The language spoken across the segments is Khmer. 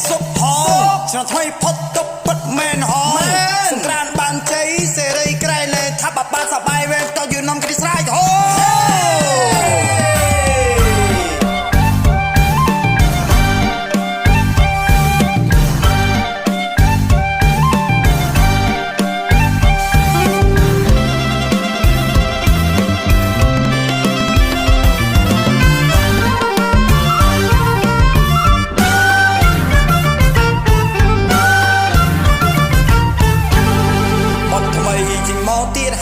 សុខផងឆ្នាំថ្មីផុតទុកពិតមែនហងសង្ក្រានបានជ័យសេរីក្រៃលែថាបបាសបាយវែងតយូរនំគ្រីស្រ័យហូ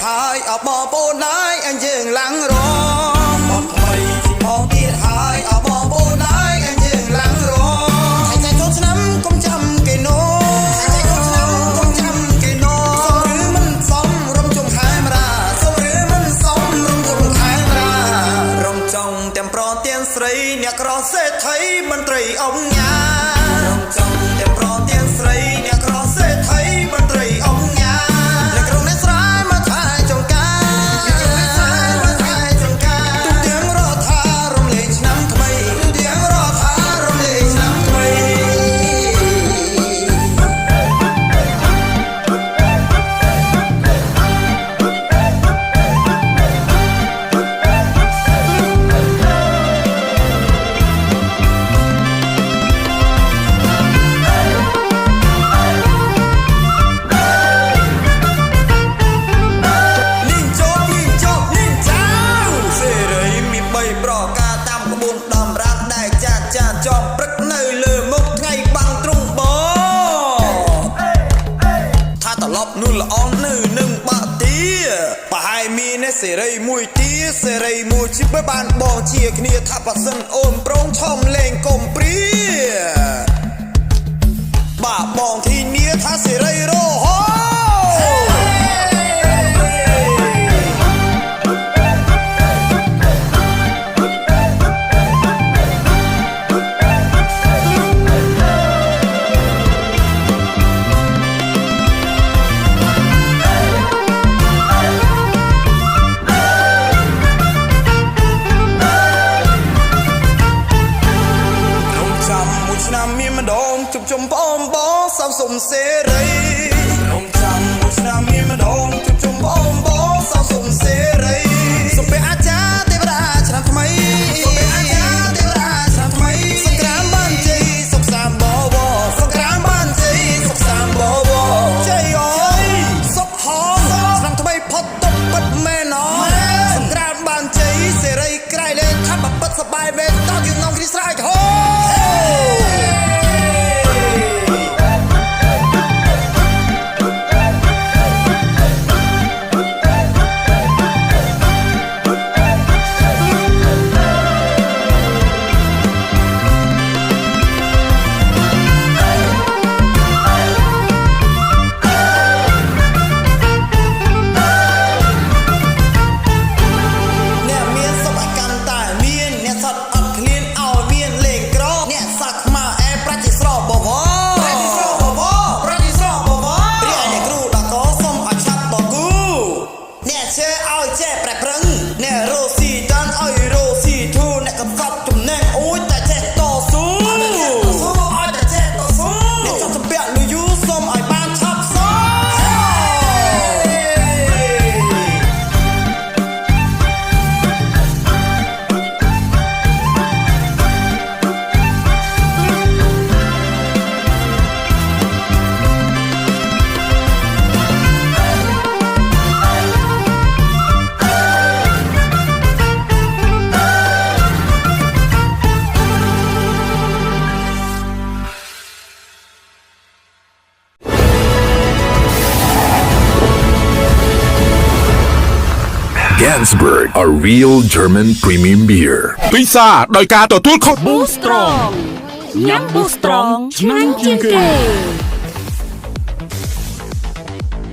ហើយអបបូនហើយអញយើងឡើងរំមកថ្មីជីមកទៀតហើយអបបូនហើយអញយើងឡើងរំហើយតែចូលឆ្នាំកុំចាំគេណូហើយតែចូលឆ្នាំកុំចាំគេណូសុំឬមិនសុំរំជុំខែមរាសុំឬមិនសុំរំជុំខែមរារំចង់ទាំងប្រទាំងស្រីអ្នកក្រសេដ្ឋីមន្ត្រីអង្គញារំចង់ទាំងប្រទាំងស្រីអ្នកក្រសេដ្ឋីមន្ត្រីអង្គញាអ្នកក្រុងអ្នកស្រែសេរីមួយទាសេរីមួយជីបបានបងជាគ្នាថាប៉សិនអូនប្រងឆំលេងកុំព្រាបាបងធីនាថាសេរីរហូជុំបងបងសំសុំសេរីរំចាំមួយឆ្នាំមានម្ដងជុំបងបងសំសុំសេរីសុំពេលអាចារ្យទេវតាឆ្នាំថ្មីសុំពេលអាចារ្យទេវតាឆ្នាំថ្មីសង្គ្រាមបានជ័យសុខសាន្តបបសង្គ្រាមបានជ័យសុខសាន្តបបជ័យអើយសុខហងឆ្នាំថ្មីផុតទុកពិតមែនអសង្គ្រាមបានជ័យសេរីក្រៃលែងថាបបិទសបាយវែងតយើងនំគ្រីស្រ័យហូGansberg, a real German premium beer. ពិសាដោយការទទួលខុស Boost Strong ញ៉ាំ Boost Strong ឆ្ងាញ់ជាងគេ